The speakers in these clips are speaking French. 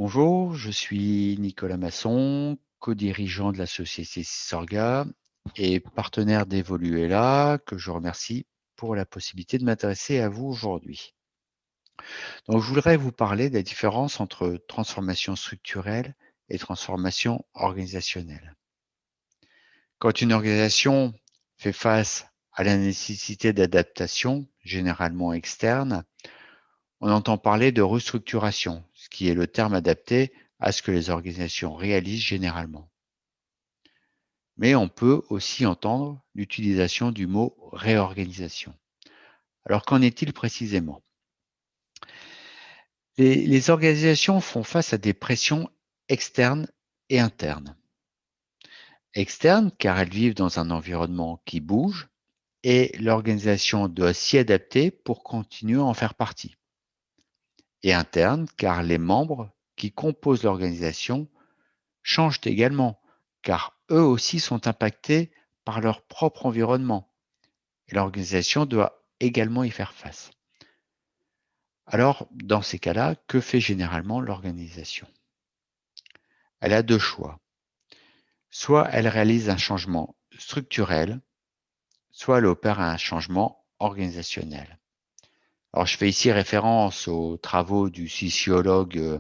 Bonjour, je suis Nicolas Masson, co-dirigeant de la société Sysorga et partenaire d'Evoluela, que je remercie pour la possibilité de m'intéresser à vous aujourd'hui. Donc, je voudrais vous parler des différences entre transformation structurelle et transformation organisationnelle. Quand une organisation fait face à la nécessité d'adaptation, généralement externe, on entend parler de restructuration, ce qui est le terme adapté à ce que les organisations réalisent généralement. Mais on peut aussi entendre l'utilisation du mot réorganisation. Alors qu'en est-il précisément? Les organisations font face à des pressions externes et internes. Externes, car elles vivent dans un environnement qui bouge et l'organisation doit s'y adapter pour continuer à en faire partie. Et internes, car les membres qui composent l'organisation changent également, car eux aussi sont impactés par leur propre environnement. Et l'organisation doit également y faire face. Alors, dans ces cas-là, que fait généralement l'organisation? Elle a deux choix. Soit elle réalise un changement structurel, soit elle opère un changement organisationnel. Alors, je fais ici référence aux travaux du sociologue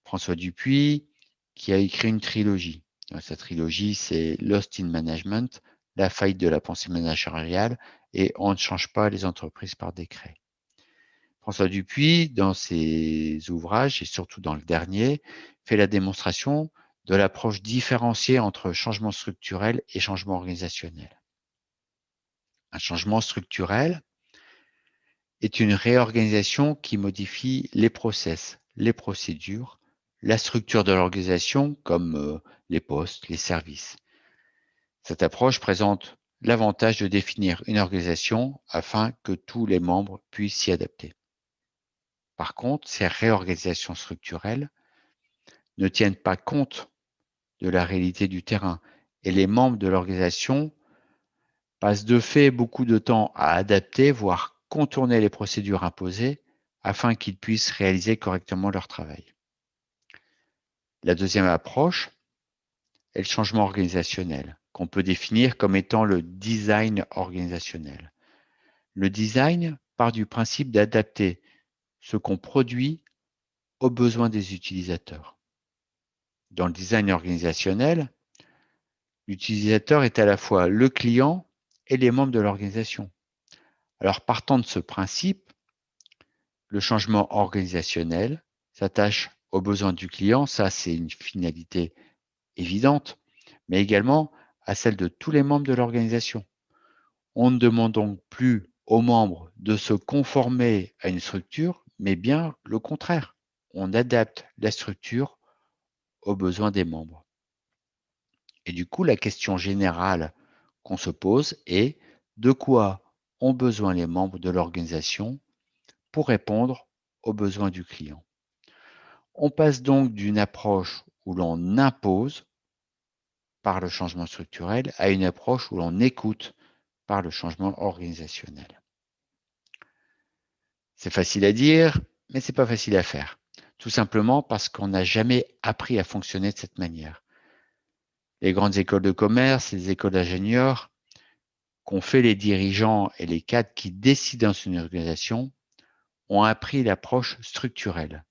François Dupuis, qui a écrit une trilogie. Sa trilogie, c'est Lost in Management, la faillite de la pensée managériale et on ne change pas les entreprises par décret. François Dupuis, dans ses ouvrages et surtout dans le dernier, fait la démonstration de l'approche différenciée entre changement structurel et changement organisationnel. Un changement structurel est une réorganisation qui modifie les process, les procédures, la structure de l'organisation comme les postes, les services. Cette approche présente l'avantage de définir une organisation afin que tous les membres puissent s'y adapter. Par contre, ces réorganisations structurelles ne tiennent pas compte de la réalité du terrain et les membres de l'organisation passent de fait beaucoup de temps à adapter, voire contourner les procédures imposées afin qu'ils puissent réaliser correctement leur travail. La deuxième approche est le changement organisationnel, qu'on peut définir comme étant le design organisationnel. Le design part du principe d'adapter ce qu'on produit aux besoins des utilisateurs. Dans le design organisationnel, l'utilisateur est à la fois le client et les membres de l'organisation. Alors, partant de ce principe, le changement organisationnel s'attache aux besoins du client, ça c'est une finalité évidente, mais également à celle de tous les membres de l'organisation. On ne demande donc plus aux membres de se conformer à une structure, mais bien le contraire. On adapte la structure aux besoins des membres. Et du coup, la question générale qu'on se pose est de quoi ont besoin les membres de l'organisation pour répondre aux besoins du client. On passe donc d'une approche où l'on impose par le changement structurel à une approche où l'on écoute par le changement organisationnel. C'est facile à dire, mais c'est pas facile à faire. Tout simplement parce qu'on n'a jamais appris à fonctionner de cette manière. Les grandes écoles de commerce, les écoles d'ingénieurs qu'ont fait les dirigeants et les cadres qui décident dans une organisation ont appris l'approche structurelle.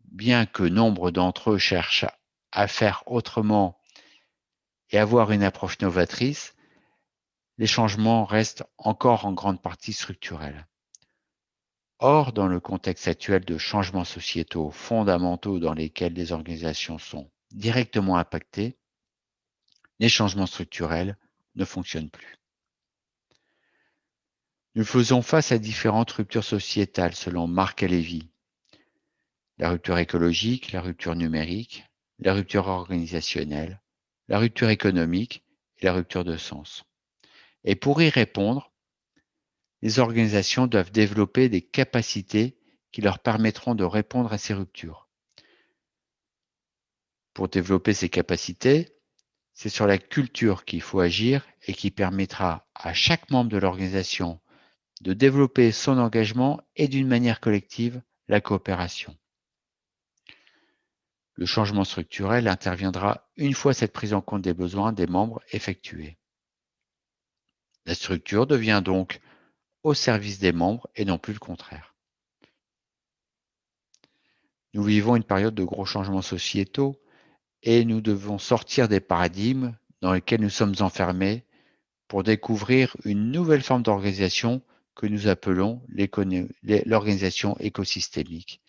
Bien que nombre d'entre eux cherchent à faire autrement et avoir une approche novatrice, les changements restent encore en grande partie structurels. Or, dans le contexte actuel de changements sociétaux fondamentaux dans lesquels les organisations sont directement impactées, les changements structurels ne fonctionnent plus. Nous faisons face à différentes ruptures sociétales selon Marc Levy. La rupture écologique, la rupture numérique, la rupture organisationnelle, la rupture économique et la rupture de sens. Et pour y répondre, les organisations doivent développer des capacités qui leur permettront de répondre à ces ruptures. Pour développer ces capacités, c'est sur la culture qu'il faut agir et qui permettra à chaque membre de l'organisation de développer son engagement et d'une manière collective, la coopération. Le changement structurel interviendra une fois cette prise en compte des besoins des membres effectuée. La structure devient donc au service des membres et non plus le contraire. Nous vivons une période de gros changements sociétaux et nous devons sortir des paradigmes dans lesquels nous sommes enfermés pour découvrir une nouvelle forme d'organisation que nous appelons l'organisation écosystémique,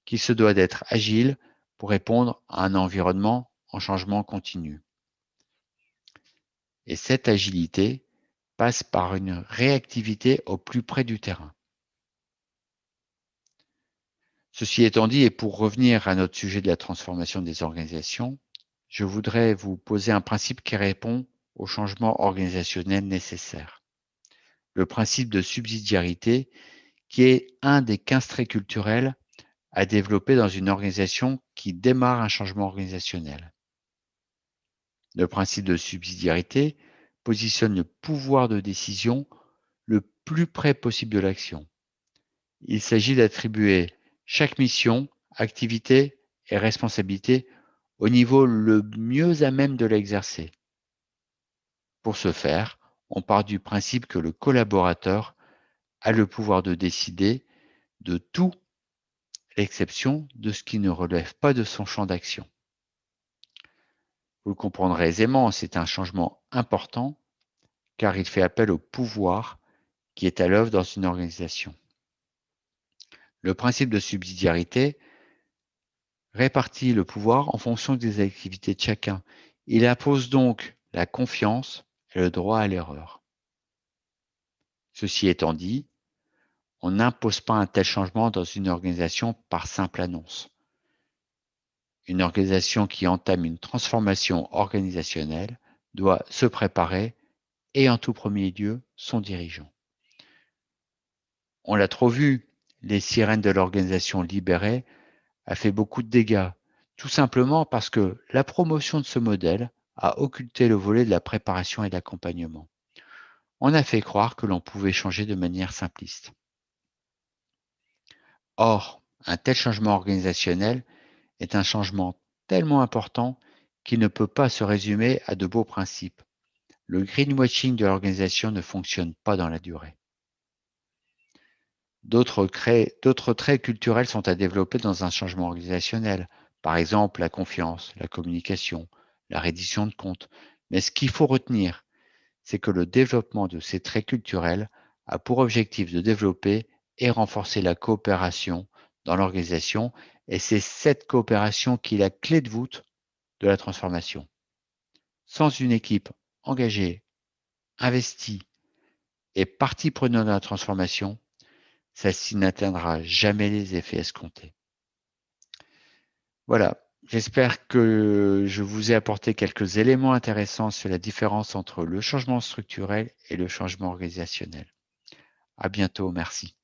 qui se doit d'être agile pour répondre à un environnement en changement continu. Et cette agilité passe par une réactivité au plus près du terrain. Ceci étant dit, et pour revenir à notre sujet de la transformation des organisations, je voudrais vous poser un principe qui répond aux changements organisationnels nécessaires. Le principe de subsidiarité, qui est un des 15 traits culturels à développer dans une organisation qui démarre un changement organisationnel. Le principe de subsidiarité positionne le pouvoir de décision le plus près possible de l'action. Il s'agit d'attribuer chaque mission, activité et responsabilité au niveau le mieux à même de l'exercer. Pour ce faire, on part du principe que le collaborateur a le pouvoir de décider de tout, l'exception de ce qui ne relève pas de son champ d'action. Vous le comprendrez aisément, c'est un changement important car il fait appel au pouvoir qui est à l'œuvre dans une organisation. Le principe de subsidiarité répartit le pouvoir en fonction des activités de chacun. Il impose donc la confiance et le droit à l'erreur. Ceci étant dit, on n'impose pas un tel changement dans une organisation par simple annonce. Une organisation qui entame une transformation organisationnelle doit se préparer et en tout premier lieu son dirigeant. On l'a trop vu, les sirènes de l'organisation libérée a fait beaucoup de dégâts, tout simplement parce que la promotion de ce modèle a occulté le volet de la préparation et de l'accompagnement. On a fait croire que l'on pouvait changer de manière simpliste. Or, un tel changement organisationnel est un changement tellement important qu'il ne peut pas se résumer à de beaux principes. Le greenwashing de l'organisation ne fonctionne pas dans la durée. D'autres traits culturels sont à développer dans un changement organisationnel, par exemple la confiance, la communication, la reddition de comptes. Mais ce qu'il faut retenir, c'est que le développement de ces traits culturels a pour objectif de développer et renforcer la coopération dans l'organisation, et c'est cette coopération qui est la clé de voûte de la transformation. Sans une équipe engagée, investie et partie prenante de la transformation, celle-ci n'atteindra jamais les effets escomptés. Voilà, j'espère que je vous ai apporté quelques éléments intéressants sur la différence entre le changement structurel et le changement organisationnel. À bientôt, merci.